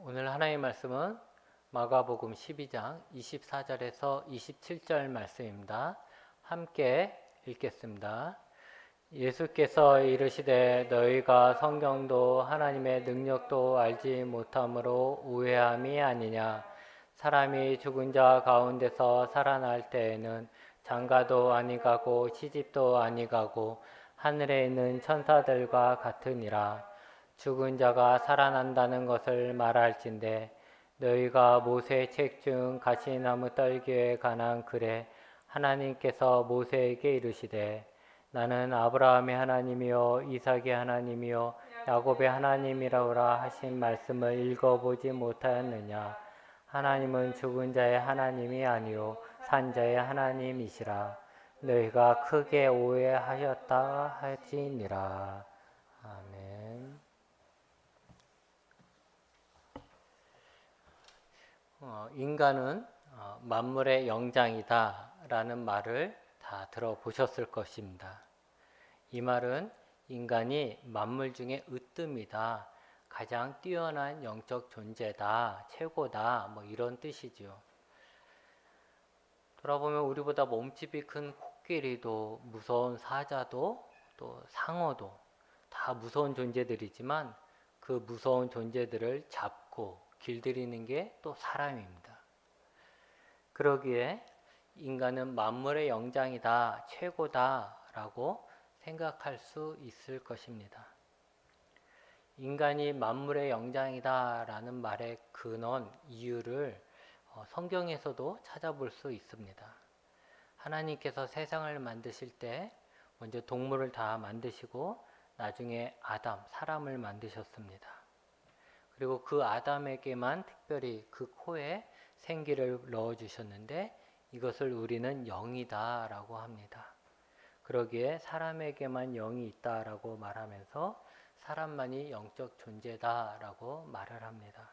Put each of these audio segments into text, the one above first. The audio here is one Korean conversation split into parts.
오늘 하나님의 말씀은 마가복음 12장 24절에서 27절 말씀입니다. 함께 읽겠습니다. 예수께서 이르시되 너희가 성경도 하나님의 능력도 알지 못함으로 오해함이 아니냐. 사람이 죽은 자 가운데서 살아날 때에는 장가도 아니가고 시집도 아니가고 하늘에 있는 천사들과 같으니라. 죽은 자가 살아난다는 것을 말할진대 너희가 모세 책 중 가시나무 떨기에 관한 글에 하나님께서 모세에게 이르시되 나는 아브라함의 하나님이요 이삭의 하나님이요 야곱의 하나님이라고라 하신 말씀을 읽어보지 못하였느냐. 하나님은 죽은 자의 하나님이 아니요 산 자의 하나님이시라. 너희가 크게 오해하였다 하지니라. 아멘. 인간은 만물의 영장이다 라는 말을 다 들어보셨을 것입니다. 이 말은 인간이 만물 중에 으뜸이다, 가장 뛰어난 영적 존재다, 최고다, 뭐 이런 뜻이죠. 돌아보면 우리보다 몸집이 큰 코끼리도, 무서운 사자도, 또 상어도 다 무서운 존재들이지만 그 무서운 존재들을 잡고 길들이는 게 또 사람입니다. 그러기에 인간은 만물의 영장이다, 최고다 라고 생각할 수 있을 것입니다. 인간이 만물의 영장이다 라는 말의 근원, 이유를 성경에서도 찾아볼 수 있습니다. 하나님께서 세상을 만드실 때 먼저 동물을 다 만드시고 나중에 아담, 사람을 만드셨습니다. 그리고 그 아담에게만 특별히 그 코에 생기를 넣어주셨는데 이것을 우리는 영이다 라고 합니다. 그러기에 사람에게만 영이 있다라고 말하면서 사람만이 영적 존재다 라고 말을 합니다.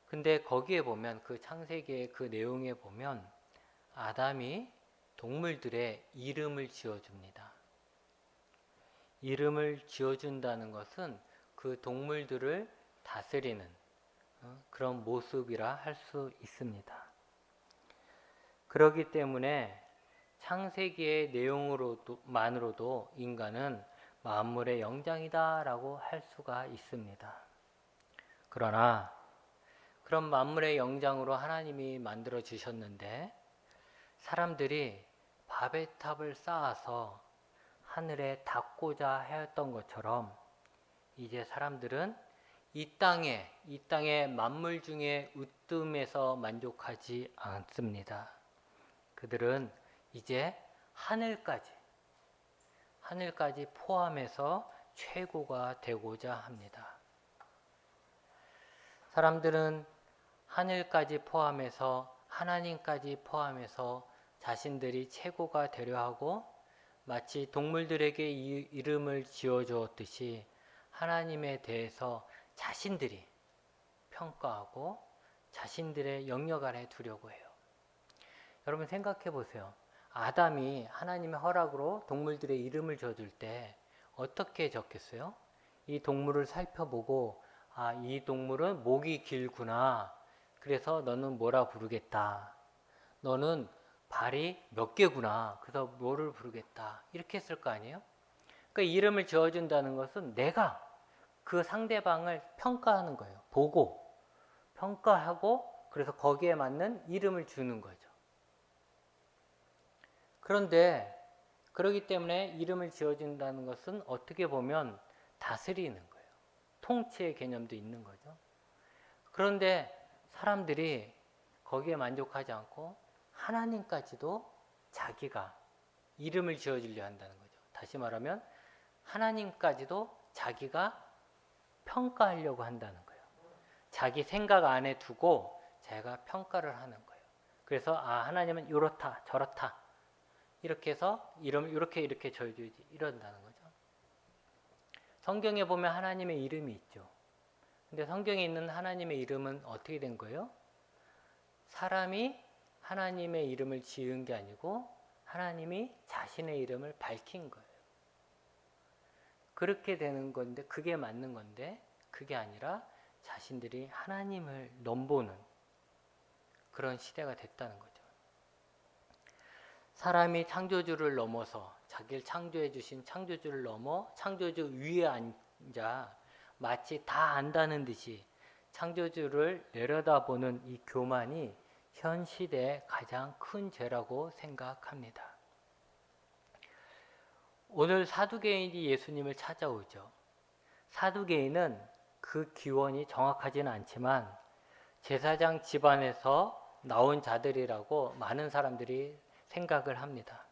근데 거기에 보면 그 창세기의 그 내용에 보면 아담이 동물들의 이름을 지어줍니다. 이름을 지어준다는 것은 그 동물들을 다스리는 그런 모습이라 할 수 있습니다. 그렇기 때문에 창세기의 내용으로만으로도 인간은 만물의 영장이다 라고 할 수가 있습니다. 그러나 그런 만물의 영장으로 하나님이 만들어 주셨는데 사람들이 바벨 탑을 쌓아서 하늘에 닿고자 하였던 것처럼 이제 사람들은 이 땅의 만물 중에 으뜸에서 만족하지 않습니다. 그들은 이제 하늘까지 포함해서 최고가 되고자 합니다. 사람들은 하늘까지 포함해서 하나님까지 포함해서 자신들이 최고가 되려 하고 마치 동물들에게 이름을 지어주었듯이 하나님에 대해서 자신들이 평가하고 자신들의 영역 안에 두려고 해요. 여러분 생각해 보세요. 아담이 하나님의 허락으로 동물들의 이름을 지어줄 때 어떻게 적겠어요? 이 동물을 살펴보고 이 동물은 목이 길구나. 그래서 너는 뭐라 부르겠다. 너는 발이 몇 개구나. 그래서 뭐를 부르겠다. 이렇게 했을 거 아니에요? 그러니까 이름을 지어준다는 것은 내가 그 상대방을 평가하는 거예요. 보고 평가하고 그래서 거기에 맞는 이름을 주는 거죠. 그런데 그렇기 때문에 이름을 지어준다는 것은 어떻게 보면 다스리는 거예요. 통치의 개념도 있는 거죠. 그런데 사람들이 거기에 만족하지 않고 하나님까지도 자기가 이름을 지어주려 한다는 거죠. 다시 말하면 하나님까지도 자기가 평가하려고 한다는 거예요. 자기 생각 안에 두고 자기가 평가를 하는 거예요. 그래서 하나님은 이렇다 저렇다 이렇게 해서 이렇게 지어주지 이런다는 거죠. 성경에 보면 하나님의 이름이 있죠. 근데 성경에 있는 하나님의 이름은 어떻게 된 거예요? 사람이 하나님의 이름을 지은 게 아니고 하나님이 자신의 이름을 밝힌 거예요. 그렇게 되는 건데 그게 맞는 건데 그게 아니라 자신들이 하나님을 넘보는 그런 시대가 됐다는 거죠. 사람이 창조주를 넘어서 자기를 창조해 주신 창조주를 넘어 창조주 위에 앉아 마치 다 안다는 듯이 창조주를 내려다보는 이 교만이 현 시대의 가장 큰 죄라고 생각합니다. 오늘 사두개인이 예수님을 찾아오죠. 사두개인은 그 기원이 정확하지는 않지만 제사장 집안에서 나온 자들이라고 많은 사람들이 생각을 합니다.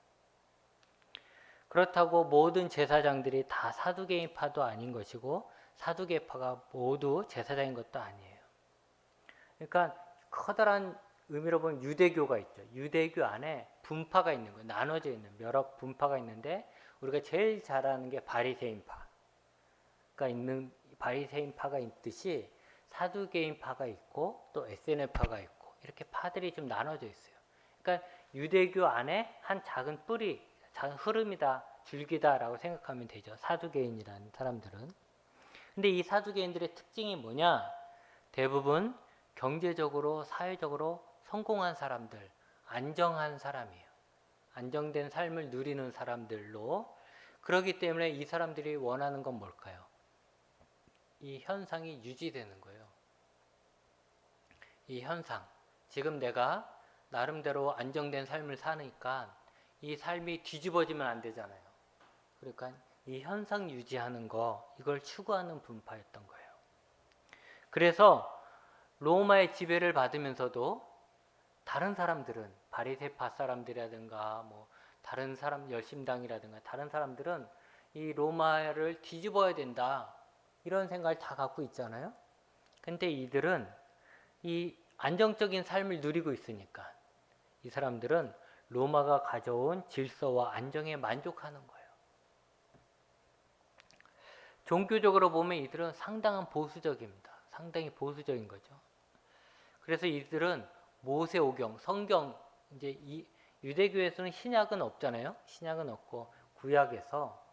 그렇다고 모든 제사장들이 다 사두개인파도 아닌 것이고 사두개파가 모두 제사장인 것도 아니에요. 그러니까 커다란 의미로 보면 유대교가 있죠. 유대교 안에 분파가 있는 거예요. 나눠져 있는 여러 분파가 있는데 우리가 제일 잘 아는 게 바리새인파가 있는 바리새인파가 있듯이 사두개인파가 있고 또 에세네파가 있고 이렇게 파들이 좀 나눠져 있어요. 그러니까 유대교 안에 한 작은 뿌리, 작은 흐름이다, 줄기다라고 생각하면 되죠. 사두개인이라는 사람들은. 근데 이 사두개인들의 특징이 뭐냐? 대부분 경제적으로, 사회적으로 성공한 사람들, 안정한 사람이에요. 안정된 삶을 누리는 사람들로. 그렇기 때문에 이 사람들이 원하는 건 뭘까요? 이 현상이 유지되는 거예요. 이 현상. 지금 내가 나름대로 안정된 삶을 사니까 이 삶이 뒤집어지면 안 되잖아요. 그러니까 이 현상 유지하는 거, 이걸 추구하는 분파였던 거예요. 그래서 로마의 지배를 받으면서도 다른 사람들은 바리새파 사람들이라든가 뭐 다른 사람 열심당이라든가 다른 사람들은 이 로마를 뒤집어야 된다 이런 생각을 다 갖고 있잖아요. 근데 이들은 이 안정적인 삶을 누리고 있으니까 이 사람들은 로마가 가져온 질서와 안정에 만족하는 거예요. 종교적으로 보면 이들은 상당한 보수적입니다. 상당히 보수적인 거죠. 그래서 이들은 모세오경, 성경, 이제 이 유대교에서는 신약은 없잖아요. 신약은 없고 구약에서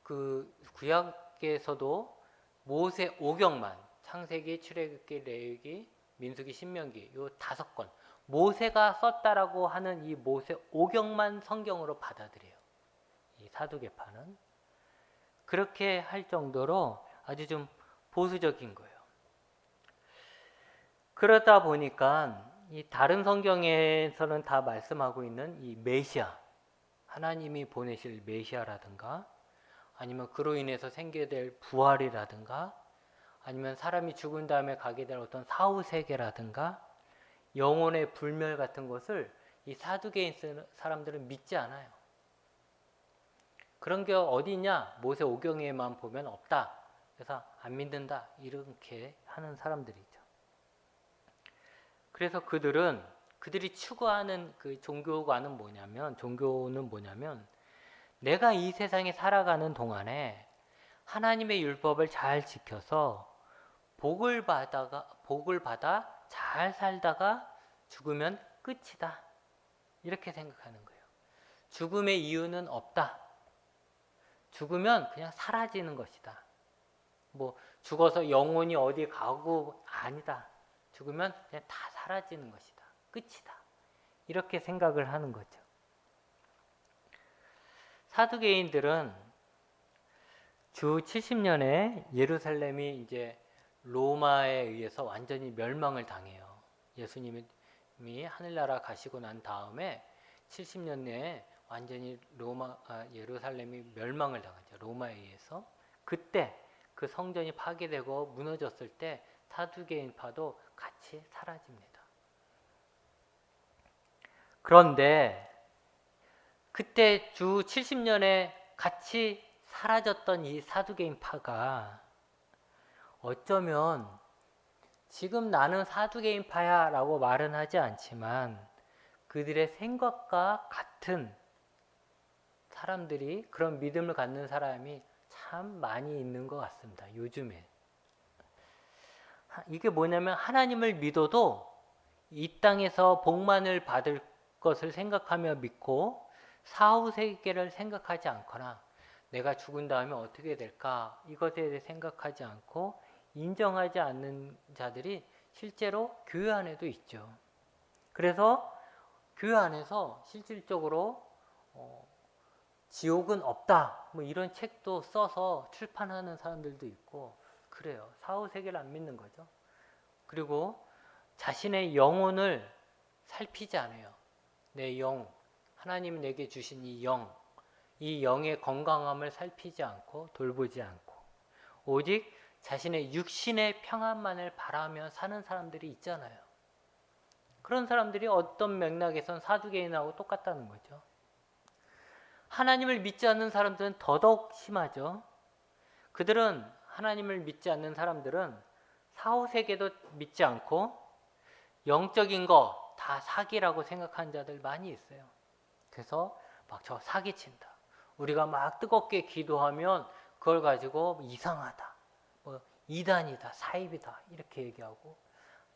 그 구약에서도 모세오경만 창세기, 출애굽기, 레위기, 민수기, 신명기 요 5권 모세가 썼다라고 하는 이 모세오경만 성경으로 받아들여요. 이 사두개파는 그렇게 할 정도로 아주 좀 보수적인 거예요. 그러다 보니까 이 다른 성경에서는 다 말씀하고 있는 이 메시아, 하나님이 보내실 메시아라든가 아니면 그로 인해서 생기게 될 부활이라든가 아니면 사람이 죽은 다음에 가게 될 어떤 사후세계라든가 영혼의 불멸 같은 것을 이 사두개인 사람들은 믿지 않아요. 그런 게 어디 있냐? 모세오경에만 보면 없다. 그래서 안 믿는다. 이렇게 하는 사람들이죠. 그래서 그들이 추구하는 그 종교는 뭐냐면 내가 이 세상에 살아가는 동안에 하나님의 율법을 잘 지켜서 복을 받아 잘 살다가 죽으면 끝이다. 이렇게 생각하는 거예요. 죽음의 이유는 없다. 죽으면 그냥 사라지는 것이다. 뭐 죽어서 영혼이 어디 가고 아니다. 죽으면 그냥 다 사라지는 것이다. 끝이다. 이렇게 생각을 하는 거죠. 사두개인들은 주 70년에 예루살렘이 이제 로마에 의해서 완전히 멸망을 당해요. 예수님이 하늘나라 가시고 난 다음에 70년 내에 완전히 예루살렘이 멸망을 당하죠. 로마에 의해서. 그때 그 성전이 파괴되고 무너졌을 때 사두개인파도 같이 사라집니다. 그런데 그때 주 70년에 같이 사라졌던 이 사두개인파가 어쩌면 지금 나는 사두개인파야 라고 말은 하지 않지만 그들의 생각과 같은 사람들이 그런 믿음을 갖는 사람이 참 많이 있는 것 같습니다. 요즘에. 이게 뭐냐면 하나님을 믿어도 이 땅에서 복만을 받을 것을 생각하며 믿고 사후 세계를 생각하지 않거나 내가 죽은 다음에 어떻게 될까 이것에 대해 생각하지 않고 인정하지 않는 자들이 실제로 교회 안에도 있죠. 그래서 교회 안에서 실질적으로 지옥은 없다 뭐 이런 책도 써서 출판하는 사람들도 있고 그래요. 사후세계를 안 믿는 거죠. 그리고 자신의 영혼을 살피지 않아요. 내 영, 하나님이 내게 주신 이 영의 건강함을 살피지 않고 돌보지 않고 오직 자신의 육신의 평안만을 바라며 사는 사람들이 있잖아요. 그런 사람들이 어떤 맥락에선 사두개인하고 똑같다는 거죠. 하나님을 믿지 않는 사람들은 더더욱 심하죠. 그들은 하나님을 믿지 않는 사람들은 사후세계도 믿지 않고 영적인 거 다 사기라고 생각하는 자들 많이 있어요. 그래서 막 저 사기친다. 우리가 막 뜨겁게 기도하면 그걸 가지고 이상하다. 뭐 이단이다. 사입이다. 이렇게 얘기하고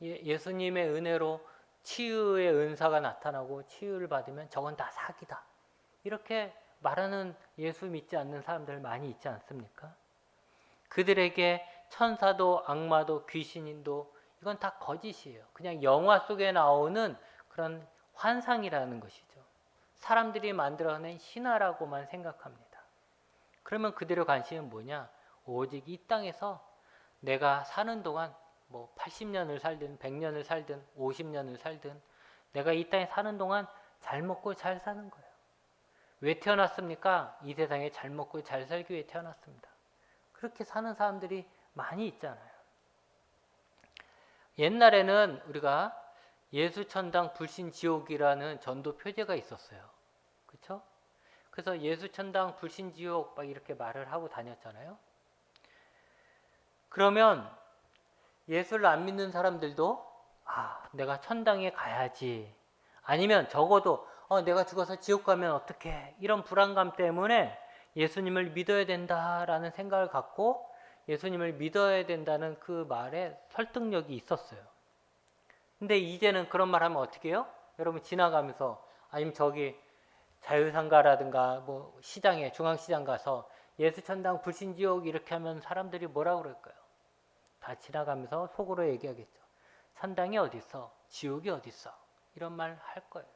예수님의 은혜로 치유의 은사가 나타나고 치유를 받으면 저건 다 사기다. 이렇게 말하는 예수 믿지 않는 사람들 많이 있지 않습니까? 그들에게 천사도 악마도 귀신도 이건 다 거짓이에요. 그냥 영화 속에 나오는 그런 환상이라는 것이죠. 사람들이 만들어낸 신화라고만 생각합니다. 그러면 그들의 관심은 뭐냐? 오직 이 땅에서 내가 사는 동안 뭐 80년을 살든 100년을 살든 50년을 살든 내가 이 땅에 사는 동안 잘 먹고 잘 사는 거예요. 왜 태어났습니까? 이 세상에 잘 먹고 잘 살기 위해 태어났습니다. 그렇게 사는 사람들이 많이 있잖아요. 옛날에는 우리가 예수천당 불신지옥이라는 전도 표제가 있었어요. 그렇죠? 그래서 예수천당 불신지옥 막 이렇게 말을 하고 다녔잖아요. 그러면 예수를 안 믿는 사람들도 내가 천당에 가야지. 아니면 적어도 내가 죽어서 지옥 가면 어떡해. 이런 불안감 때문에 예수님을 믿어야 된다라는 생각을 갖고 예수님을 믿어야 된다는 그 말에 설득력이 있었어요. 근데 이제는 그런 말 하면 어떻게 해요? 여러분 지나가면서 아니면 저기 자유상가라든가 뭐 시장에 중앙시장 가서 예수천당 불신지옥 이렇게 하면 사람들이 뭐라 그럴까요? 다 지나가면서 속으로 얘기하겠죠. 천당이 어디 있어? 지옥이 어디 있어? 이런 말 할 거예요.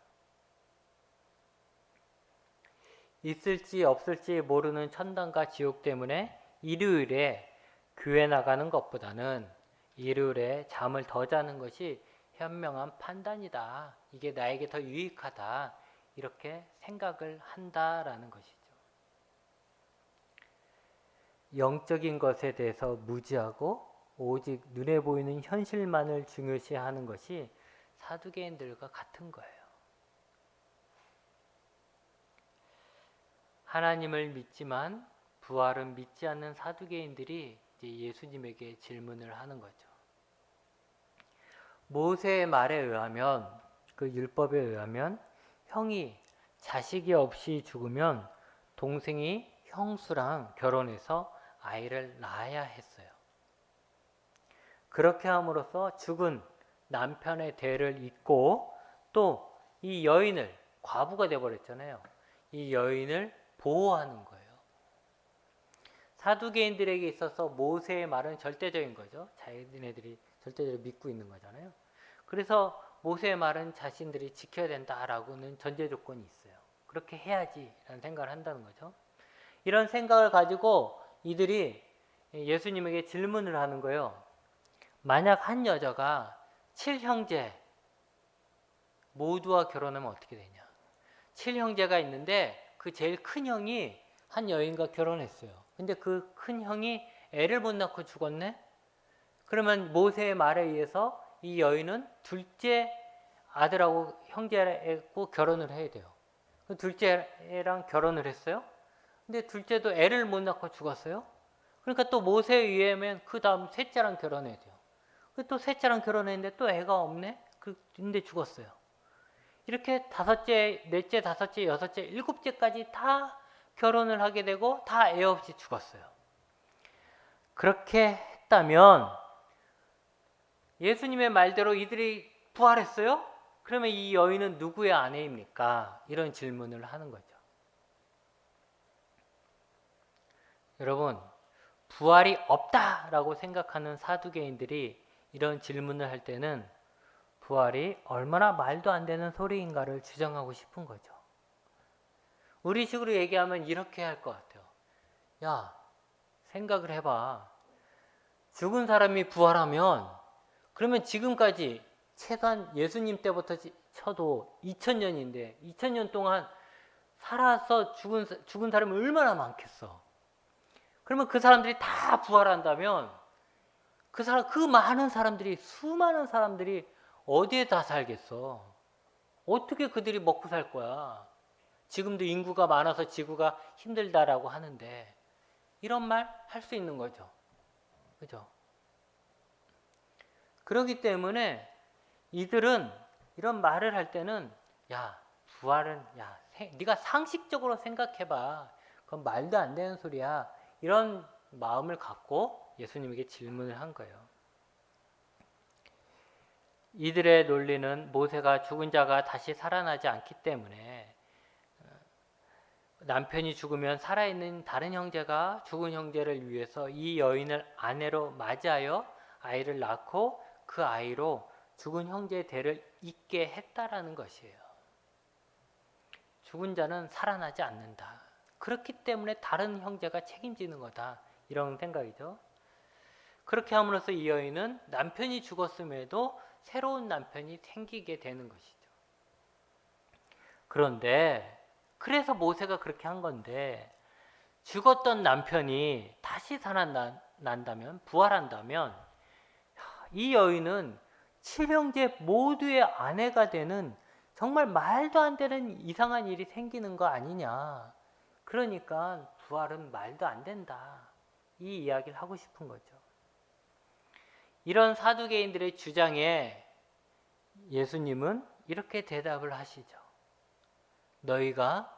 있을지 없을지 모르는 천당과 지옥 때문에 일요일에 교회 나가는 것보다는 일요일에 잠을 더 자는 것이 현명한 판단이다. 이게 나에게 더 유익하다. 이렇게 생각을 한다라는 것이죠. 영적인 것에 대해서 무지하고 오직 눈에 보이는 현실만을 중요시하는 것이 사두개인들과 같은 거예요. 하나님을 믿지만 부활은 믿지 않는 사두개인들이 이제 예수님에게 질문을 하는 거죠. 모세의 말에 의하면 그 율법에 의하면 형이 자식이 없이 죽으면 동생이 형수랑 결혼해서 아이를 낳아야 했어요. 그렇게 함으로써 죽은 남편의 대를 잇고 또 이 여인을 과부가 되어버렸잖아요. 이 여인을 보호하는 거예요. 사두개인들에게 있어서 모세의 말은 절대적인 거죠. 자기네들이 절대적으로 믿고 있는 거잖아요. 그래서 모세의 말은 자신들이 지켜야 된다라고는 전제 조건이 있어요. 그렇게 해야지 라는 생각을 한다는 거죠. 이런 생각을 가지고 이들이 예수님에게 질문을 하는 거예요. 만약 한 여자가 7형제 모두와 결혼하면 어떻게 되냐. 7형제가 있는데 그 제일 큰 형이 한 여인과 결혼했어요. 근데 그 큰 형이 애를 못 낳고 죽었네? 그러면 모세의 말에 의해서 이 여인은 둘째 아들하고 형제하고 결혼을 해야 돼요. 그 둘째 애랑 결혼을 했어요. 근데 둘째도 애를 못 낳고 죽었어요. 그러니까 또 모세에 의하면 그 다음 셋째랑 결혼해야 돼요. 또 셋째랑 결혼했는데 또 애가 없네? 근데 죽었어요. 이렇게 다섯째, 넷째, 다섯째, 여섯째, 일곱째까지 다 결혼을 하게 되고 다 애 없이 죽었어요. 그렇게 했다면 예수님의 말대로 이들이 부활했어요? 그러면 이 여인은 누구의 아내입니까? 이런 질문을 하는 거죠. 여러분, 부활이 없다라고 생각하는 사두개인들이 이런 질문을 할 때는 부활이 얼마나 말도 안 되는 소리인가를 주장하고 싶은 거죠. 우리식으로 얘기하면 이렇게 할 것 같아요. 야, 생각을 해봐. 죽은 사람이 부활하면 그러면 지금까지 최소한 예수님 때부터 쳐도 2000년인데 2000년 동안 살아서 죽은 사람이 얼마나 많겠어. 그러면 그 사람들이 다 부활한다면 그 많은 사람들이, 수많은 사람들이 어디에 다 살겠어? 어떻게 그들이 먹고 살 거야? 지금도 인구가 많아서 지구가 힘들다라고 하는데 이런 말 할 수 있는 거죠. 그죠? 그렇기 때문에 이들은 이런 말을 할 때는 야, 부활은 네가 상식적으로 생각해봐. 그건 말도 안 되는 소리야. 이런 마음을 갖고 예수님에게 질문을 한 거예요. 이들의 논리는 모세가 죽은 자가 다시 살아나지 않기 때문에 남편이 죽으면 살아있는 다른 형제가 죽은 형제를 위해서 이 여인을 아내로 맞이하여 아이를 낳고 그 아이로 죽은 형제의 대를 잇게 했다라는 것이에요. 죽은 자는 살아나지 않는다. 그렇기 때문에 다른 형제가 책임지는 거다. 이런 생각이죠. 그렇게 함으로써 이 여인은 남편이 죽었음에도 새로운 남편이 생기게 되는 것이죠. 그런데 그래서 모세가 그렇게 한 건데 죽었던 남편이 다시 살아난다면, 부활한다면 이 여인은 7형제 모두의 아내가 되는 정말 말도 안 되는 이상한 일이 생기는 거 아니냐. 그러니까 부활은 말도 안 된다. 이 이야기를 하고 싶은 거죠. 이런 사두개인들의 주장에 예수님은 이렇게 대답을 하시죠. 너희가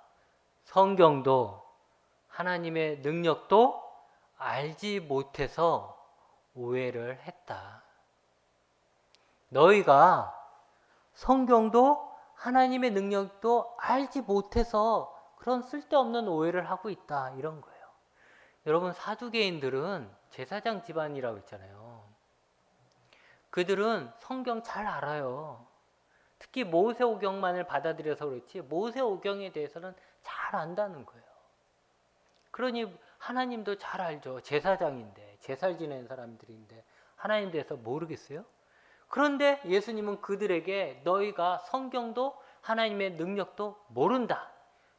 성경도 하나님의 능력도 알지 못해서 오해를 했다. 너희가 성경도 하나님의 능력도 알지 못해서 그런 쓸데없는 오해를 하고 있다. 이런 거예요. 여러분, 사두개인들은 제사장 집안이라고 했잖아요. 그들은 성경 잘 알아요. 특히 모세오경만을 받아들여서 그렇지 모세오경에 대해서는 잘 안다는 거예요. 그러니 하나님도 잘 알죠. 제사장인데, 제사를 지내는 사람들인데 하나님 대해서 모르겠어요? 그런데 예수님은 그들에게 너희가 성경도 하나님의 능력도 모른다.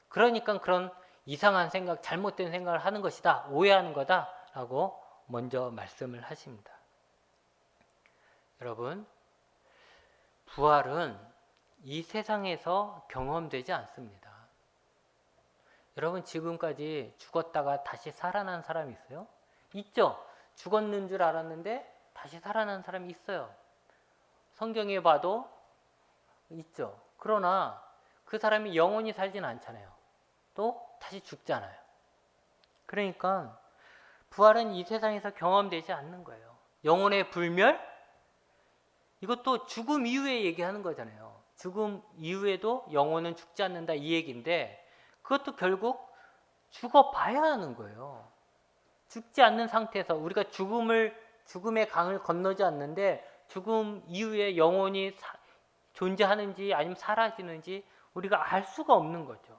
그러니까 그런 이상한 생각, 잘못된 생각을 하는 것이다. 오해하는 거다. 라고 먼저 말씀을 하십니다. 여러분, 부활은 이 세상에서 경험되지 않습니다. 여러분, 지금까지 죽었다가 다시 살아난 사람이 있어요? 있죠. 죽었는 줄 알았는데 다시 살아난 사람이 있어요. 성경에 봐도 있죠. 그러나 그 사람이 영원히 살진 않잖아요. 또 다시 죽잖아요. 그러니까 부활은 이 세상에서 경험되지 않는 거예요. 영혼의 불멸? 이것도 죽음 이후에 얘기하는 거잖아요. 죽음 이후에도 영혼은 죽지 않는다 이 얘기인데 그것도 결국 죽어봐야 하는 거예요. 죽지 않는 상태에서 우리가 죽음의 강을 건너지 않는데 죽음 이후에 영혼이 존재하는지 아니면 사라지는지 우리가 알 수가 없는 거죠.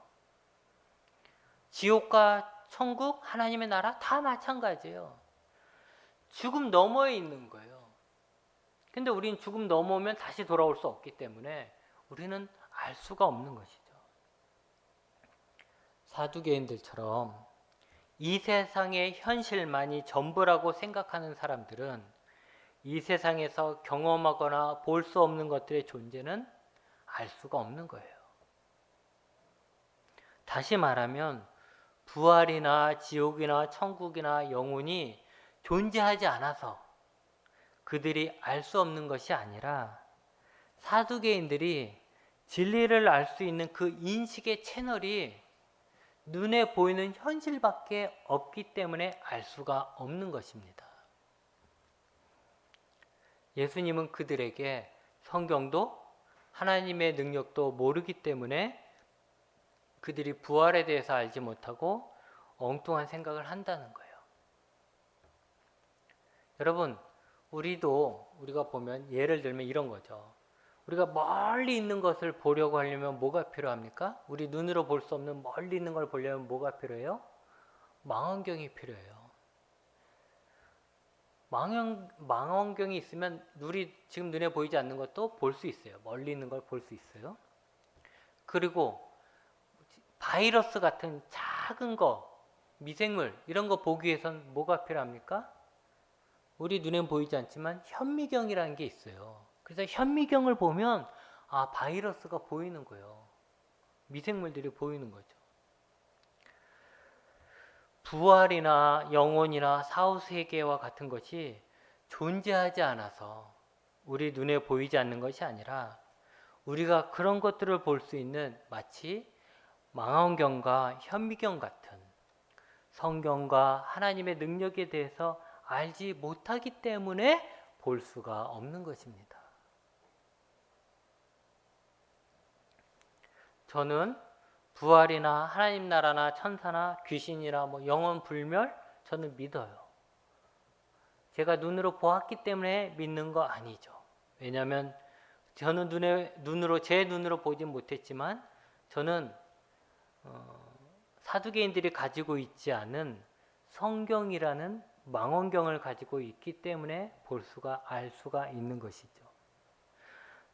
지옥과 천국, 하나님의 나라 다 마찬가지예요. 죽음 너머에 있는 거예요. 근데 우리는 죽음 넘어오면 다시 돌아올 수 없기 때문에 우리는 알 수가 없는 것이죠. 사두개인들처럼 이 세상의 현실만이 전부라고 생각하는 사람들은 이 세상에서 경험하거나 볼 수 없는 것들의 존재는 알 수가 없는 거예요. 다시 말하면 부활이나 지옥이나 천국이나 영혼이 존재하지 않아서 그들이 알 수 없는 것이 아니라 사두개인들이 진리를 알 수 있는 그 인식의 채널이 눈에 보이는 현실밖에 없기 때문에 알 수가 없는 것입니다. 예수님은 그들에게 성경도 하나님의 능력도 모르기 때문에 그들이 부활에 대해서 알지 못하고 엉뚱한 생각을 한다는 거예요. 여러분, 우리가 보면 예를 들면 이런 거죠. 우리가 멀리 있는 것을 보려고 하려면 뭐가 필요합니까? 우리 눈으로 볼 수 없는 멀리 있는 걸 보려면 뭐가 필요해요? 망원경이 필요해요. 망원경이 있으면 지금 눈에 보이지 않는 것도 볼 수 있어요. 멀리 있는 걸 볼 수 있어요. 그리고 바이러스 같은 작은 거, 미생물 이런 거 보기 위해선 뭐가 필요합니까? 우리 눈엔 보이지 않지만 현미경이라는 게 있어요. 그래서 현미경을 보면 바이러스가 보이는 거예요. 미생물들이 보이는 거죠. 부활이나 영혼이나 사후세계와 같은 것이 존재하지 않아서 우리 눈에 보이지 않는 것이 아니라 우리가 그런 것들을 볼 수 있는 마치 망원경과 현미경 같은 성경과 하나님의 능력에 대해서 알지 못하기 때문에 볼 수가 없는 것입니다. 저는 부활이나 하나님 나라나 천사나 귀신이나 영원 불멸 저는 믿어요. 제가 눈으로 보았기 때문에 믿는 거 아니죠. 왜냐하면 저는 제 눈으로 보진 못했지만 저는 사두개인들이 가지고 있지 않은 성경이라는 망원경을 가지고 있기 때문에 알 수가 있는 것이죠.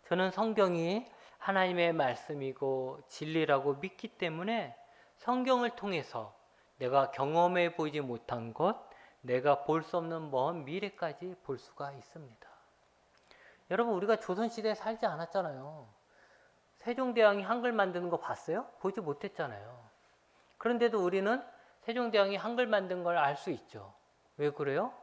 저는 성경이 하나님의 말씀이고 진리라고 믿기 때문에 성경을 통해서 내가 경험해 보지 못한 것, 내가 볼 수 없는 먼 미래까지 볼 수가 있습니다. 여러분, 우리가 조선시대에 살지 않았잖아요. 세종대왕이 한글 만드는 거 봤어요? 보지 못했잖아요. 그런데도 우리는 세종대왕이 한글 만든 걸 알 수 있죠. 왜 그래요?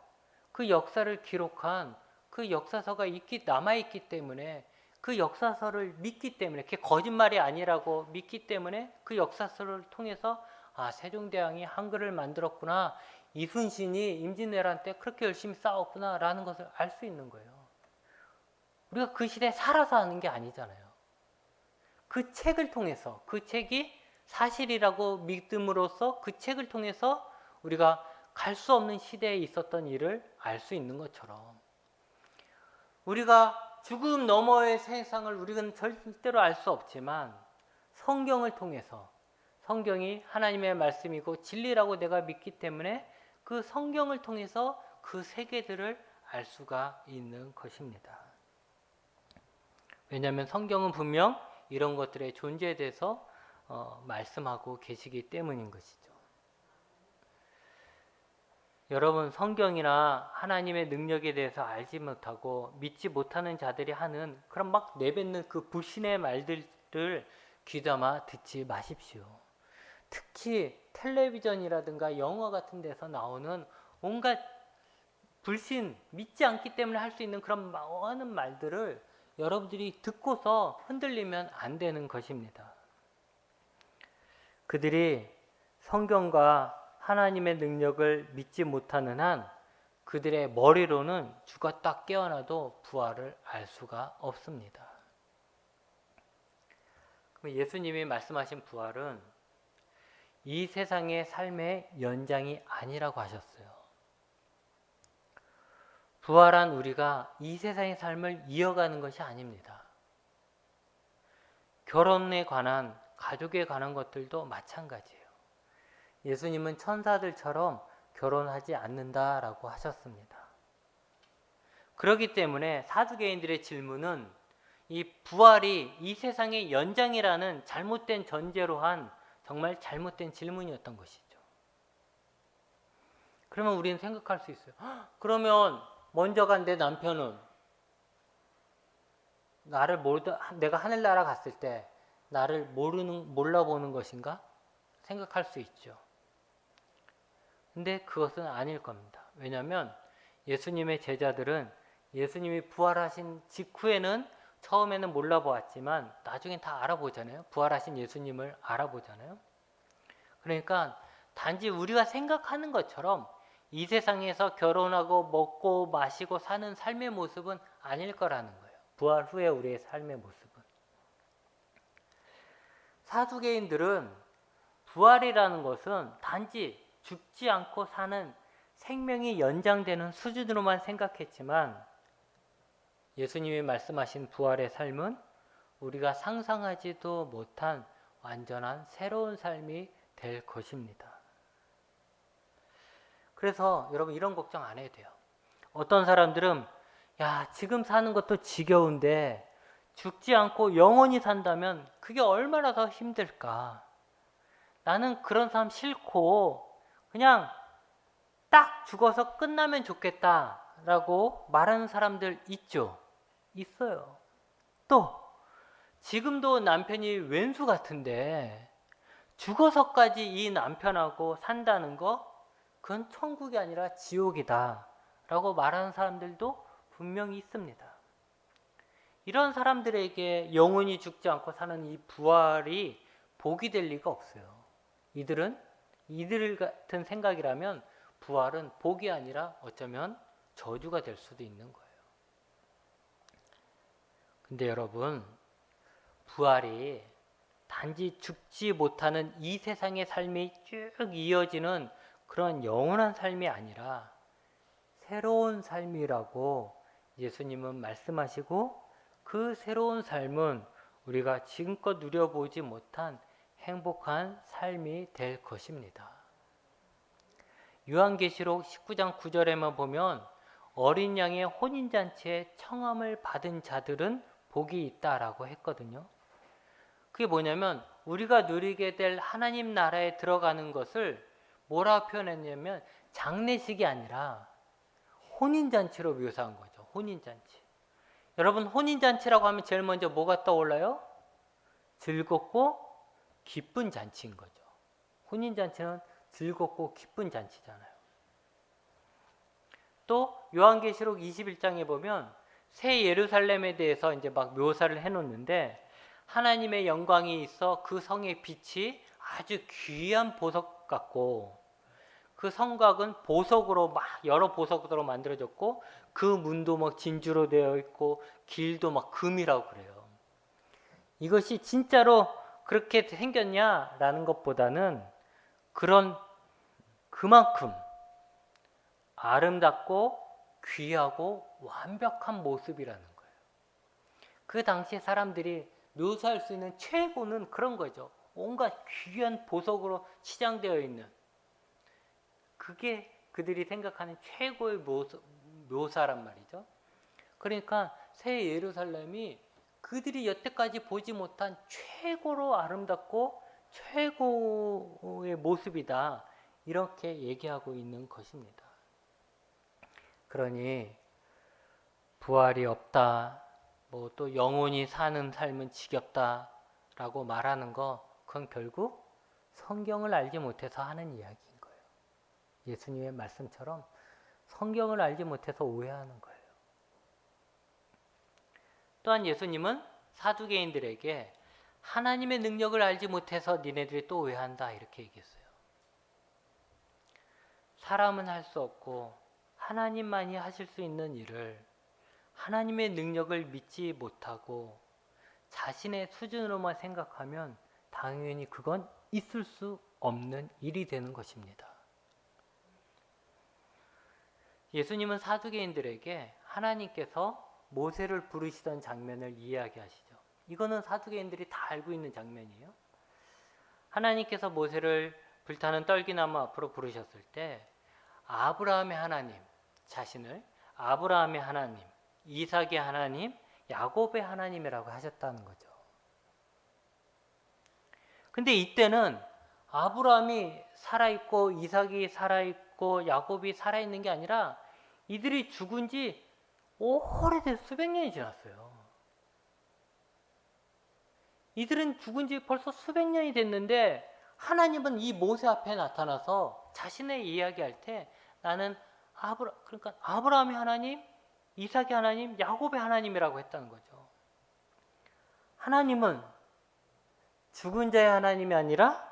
그 역사를 기록한 그 역사서가 남아있기 때문에, 그 역사서를 믿기 때문에, 그게 거짓말이 아니라고 믿기 때문에 그 역사서를 통해서 세종대왕이 한글을 만들었구나, 이순신이 임진왜란 때 그렇게 열심히 싸웠구나 라는 것을 알 수 있는 거예요. 우리가 그 시대에 살아서 아는 게 아니잖아요. 그 책을 통해서, 그 책이 사실이라고 믿음으로써 그 책을 통해서 우리가 갈 수 없는 시대에 있었던 일을 알 수 있는 것처럼, 우리가 죽음 너머의 세상을 우리는 절대로 알 수 없지만 성경을 통해서, 성경이 하나님의 말씀이고 진리라고 내가 믿기 때문에 그 성경을 통해서 그 세계들을 알 수가 있는 것입니다. 왜냐하면 성경은 분명 이런 것들의 존재에 대해서 말씀하고 계시기 때문인 것이죠. 여러분, 성경이나 하나님의 능력에 대해서 알지 못하고 믿지 못하는 자들이 하는 그런 막 내뱉는 그 불신의 말들을 귀담아 듣지 마십시오. 특히 텔레비전이라든가 영화 같은 데서 나오는 온갖 불신, 믿지 않기 때문에 할 수 있는 그런 많은 말들을 여러분들이 듣고서 흔들리면 안 되는 것입니다. 그들이 성경과 하나님의 능력을 믿지 못하는 한 그들의 머리로는 죽었다 깨어나도 부활을 알 수가 없습니다. 예수님이 말씀하신 부활은 이 세상의 삶의 연장이 아니라고 하셨어요. 부활한 우리가 이 세상의 삶을 이어가는 것이 아닙니다. 결혼에 관한, 가족에 관한 것들도 마찬가지예요. 예수님은 천사들처럼 결혼하지 않는다라고 하셨습니다. 그렇기 때문에 사두개인들의 질문은 이 부활이 이 세상의 연장이라는 잘못된 전제로 한 정말 잘못된 질문이었던 것이죠. 그러면 우리는 생각할 수 있어요. 그러면 먼저 간 내 남편은 내가 하늘나라 갔을 때 나를 몰라보는 것인가? 생각할 수 있죠. 근데 그것은 아닐 겁니다. 왜냐하면 예수님의 제자들은 예수님이 부활하신 직후에는 처음에는 몰라보았지만 나중엔 다 알아보잖아요. 부활하신 예수님을 알아보잖아요. 그러니까 단지 우리가 생각하는 것처럼 이 세상에서 결혼하고 먹고 마시고 사는 삶의 모습은 아닐 거라는 거예요. 부활 후에 우리의 삶의 모습은. 사두개인들은 부활이라는 것은 단지 죽지 않고 사는 생명이 연장되는 수준으로만 생각했지만 예수님이 말씀하신 부활의 삶은 우리가 상상하지도 못한 완전한 새로운 삶이 될 것입니다. 그래서 여러분 이런 걱정 안 해도 돼요. 어떤 사람들은 야, 지금 사는 것도 지겨운데 죽지 않고 영원히 산다면 그게 얼마나 더 힘들까? 나는 그런 삶 싫고 그냥 딱 죽어서 끝나면 좋겠다라고 말하는 사람들 있죠? 있어요. 또 지금도 남편이 왼수 같은데 죽어서까지 이 남편하고 산다는 거 그건 천국이 아니라 지옥이다 라고 말하는 사람들도 분명히 있습니다. 이런 사람들에게 영원히 죽지 않고 사는 이 부활이 복이 될 리가 없어요. 이들 같은 생각이라면 부활은 복이 아니라 어쩌면 저주가 될 수도 있는 거예요. 근데 여러분, 부활이 단지 죽지 못하는 이 세상의 삶이 쭉 이어지는 그런 영원한 삶이 아니라 새로운 삶이라고 예수님은 말씀하시고, 그 새로운 삶은 우리가 지금껏 누려보지 못한 행복한 삶이 될 것입니다. 요한계시록 19장 9절에만 보면 어린 양의 혼인잔치에 청함을 받은 자들은 복이 있다라고 했거든요. 그게 뭐냐면 우리가 누리게 될 하나님 나라에 들어가는 것을 뭐라고 표현했냐면 장례식이 아니라 혼인잔치로 묘사한 거죠. 혼인잔치. 여러분, 혼인잔치라고 하면 제일 먼저 뭐가 떠올라요? 즐겁고 기쁜 잔치인 거죠. 혼인잔치는 즐겁고 기쁜 잔치잖아요. 또 요한계시록 21장에 보면 새 예루살렘에 대해서 이제 막 묘사를 해놓는데, 하나님의 영광이 있어 그 성의 빛이 아주 귀한 보석 같고, 그 성곽은 보석으로 막 여러 보석으로 만들어졌고, 그 문도 막 진주로 되어 있고 길도 막 금이라고 그래요. 이것이 진짜로 그렇게 생겼냐라는 것보다는 그만큼 아름답고 귀하고 완벽한 모습이라는 거예요. 그 당시 사람들이 묘사할 수 있는 최고는 그런 거죠. 온갖 귀한 보석으로 치장되어 있는, 그게 그들이 생각하는 최고의 묘사란 말이죠. 그러니까 새 예루살렘이 그들이 여태까지 보지 못한 최고로 아름답고 최고의 모습이다, 이렇게 얘기하고 있는 것입니다. 그러니 부활이 없다, 뭐 또 영원히 사는 삶은 지겹다라고 말하는 거, 그건 결국 성경을 알지 못해서 하는 이야기인 거예요. 예수님의 말씀처럼 성경을 알지 못해서 오해하는 거예요. 또한 예수님은 사두개인들에게 하나님의 능력을 알지 못해서 니네들이 또 오해한다, 이렇게 얘기했어요. 사람은 할 수 없고 하나님만이 하실 수 있는 일을 하나님의 능력을 믿지 못하고 자신의 수준으로만 생각하면 당연히 그건 있을 수 없는 일이 되는 것입니다. 예수님은 사두개인들에게 하나님께서 모세를 부르시던 장면을 이야기하시죠. 이거는 사두개인들이 다 알고 있는 장면이에요. 하나님께서 모세를 불타는 떨기나무 앞으로 부르셨을 때 아브라함의 하나님, 자신을 아브라함의 하나님, 이삭의 하나님, 야곱의 하나님이라고 하셨다는 거죠. 근데 이때는 아브라함이 살아있고 이삭이 살아있고 야곱이 살아있는 게 아니라 이들이 죽은 지 오래돼서 수백 년이 지났어요. 이들은 죽은 지 벌써 수백 년이 됐는데 하나님은 이 모세 앞에 나타나서 자신의 이야기할 때 나는 그러니까 아브라함의 하나님, 이삭의 하나님, 야곱의 하나님이라고 했다는 거죠. 하나님은 죽은 자의 하나님이 아니라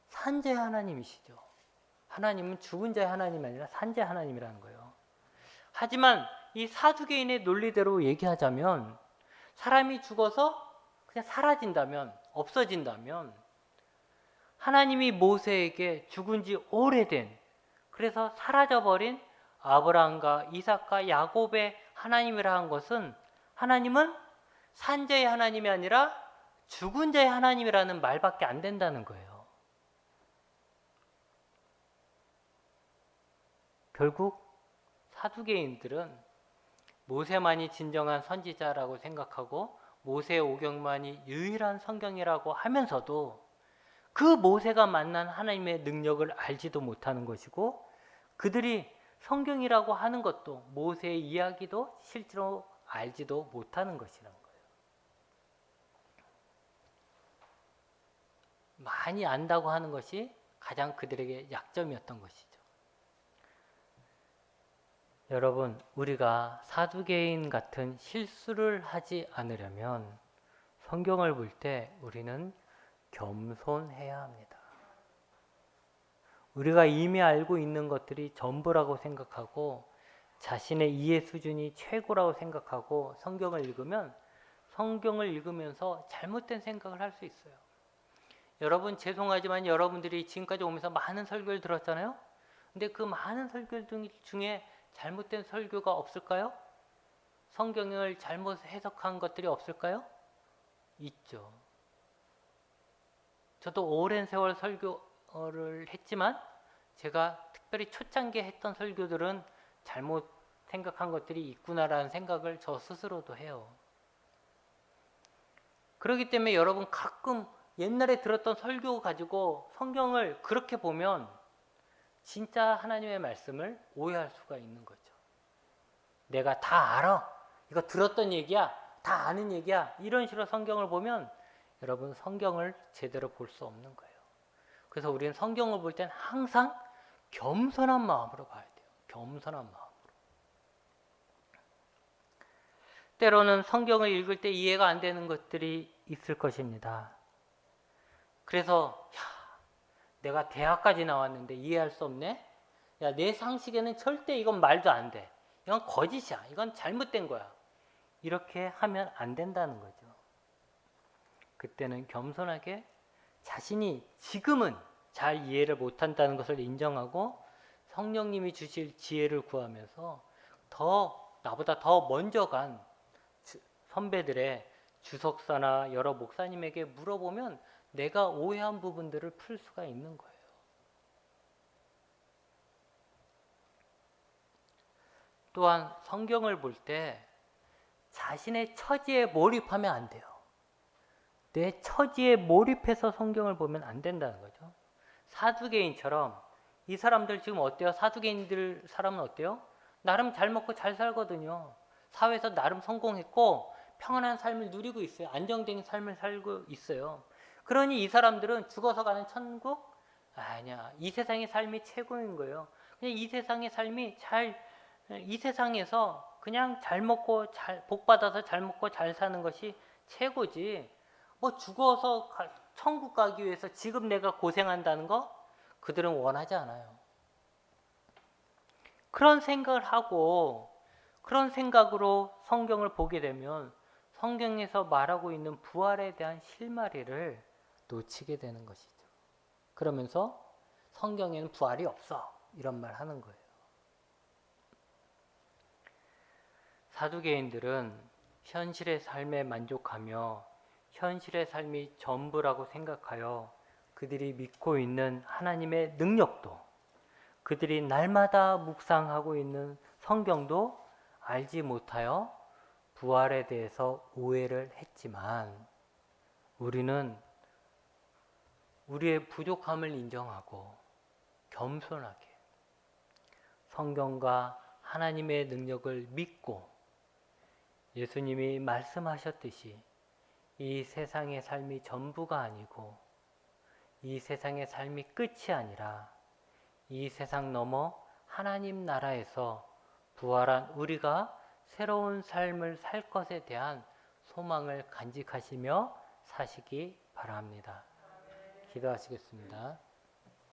산 자의 하나님이시죠. 하나님은 죽은 자의 하나님이 아니라 산 자의 하나님이라는 거예요. 하지만 이 사두개인의 논리대로 얘기하자면 사람이 죽어서 그냥 사라진다면, 없어진다면 하나님이 모세에게 죽은 지 오래된 그래서 사라져버린 아브라함과 이삭과 야곱의 하나님이라 한 것은, 하나님은 산 자의 하나님이 아니라 죽은 자의 하나님이라는 말밖에 안 된다는 거예요. 결국 사두개인들은 모세만이 진정한 선지자라고 생각하고 모세 오경만이 유일한 성경이라고 하면서도 그 모세가 만난 하나님의 능력을 알지도 못하는 것이고, 그들이 성경이라고 하는 것도 모세의 이야기도 실제로 알지도 못하는 것이라는 거예요. 많이 안다고 하는 것이 가장 그들에게 약점이었던 것이죠. 여러분, 우리가 사두개인 같은 실수를 하지 않으려면 성경을 볼 때 우리는 겸손해야 합니다. 우리가 이미 알고 있는 것들이 전부라고 생각하고 자신의 이해 수준이 최고라고 생각하고 성경을 읽으면, 성경을 읽으면서 잘못된 생각을 할 수 있어요. 여러분, 죄송하지만 여러분들이 지금까지 오면서 많은 설교를 들었잖아요. 근데 그 많은 설교 중에 잘못된 설교가 없을까요? 성경을 잘못 해석한 것들이 없을까요? 있죠. 저도 오랜 세월 설교를 했지만 제가 특별히 초창기에 했던 설교들은 잘못 생각한 것들이 있구나라는 생각을 저 스스로도 해요. 그렇기 때문에 여러분, 가끔 옛날에 들었던 설교 가지고 성경을 그렇게 보면 진짜 하나님의 말씀을 오해할 수가 있는 거죠. 내가 다 알아, 이거 들었던 얘기야, 다 아는 얘기야, 이런 식으로 성경을 보면 여러분, 성경을 제대로 볼 수 없는 거예요. 그래서 우리는 성경을 볼 땐 항상 겸손한 마음으로 봐야 돼요. 겸손한 마음으로. 때로는 성경을 읽을 때 이해가 안 되는 것들이 있을 것입니다. 그래서 내가 대학까지 나왔는데 이해할 수 없네? 야, 내 상식에는 절대 이건 말도 안 돼. 이건 거짓이야. 이건 잘못된 거야. 이렇게 하면 안 된다는 거죠. 그때는 겸손하게 자신이 지금은 잘 이해를 못한다는 것을 인정하고 성령님이 주실 지혜를 구하면서 나보다 더 먼저 간 선배들의 주석사나 여러 목사님에게 물어보면 내가 오해한 부분들을 풀 수가 있는 거예요. 또한 성경을 볼 때 자신의 처지에 몰입하면 안 돼요. 내 처지에 몰입해서 성경을 보면 안 된다는 거죠. 사두개인처럼, 이 사람들 지금 어때요? 사두개인들 사람은 어때요? 나름 잘 먹고 잘 살거든요. 사회에서 나름 성공했고 평안한 삶을 누리고 있어요. 안정된 삶을 살고 있어요. 그러니 이 사람들은 죽어서 가는 천국? 아니야. 이 세상의 삶이 최고인 거예요. 그냥 이 세상의 삶이 이 세상에서 그냥 잘 먹고 복 받아서 잘 먹고 잘 사는 것이 최고지. 뭐 죽어서 천국 가기 위해서 지금 내가 고생한다는 거 그들은 원하지 않아요. 그런 생각을 하고 그런 생각으로 성경을 보게 되면 성경에서 말하고 있는 부활에 대한 실마리를 놓치게 되는 것이죠. 그러면서 성경에는 부활이 없어, 이런 말 하는 거예요. 사두개인들은 현실의 삶에 만족하며 현실의 삶이 전부라고 생각하여 그들이 믿고 있는 하나님의 능력도, 그들이 날마다 묵상하고 있는 성경도 알지 못하여 부활에 대해서 오해를 했지만, 우리는 우리의 부족함을 인정하고 겸손하게 성경과 하나님의 능력을 믿고 예수님이 말씀하셨듯이 이 세상의 삶이 전부가 아니고 이 세상의 삶이 끝이 아니라 이 세상 넘어 하나님 나라에서 부활한 우리가 새로운 삶을 살 것에 대한 소망을 간직하시며 사시기 바랍니다. 기도하시겠습니다.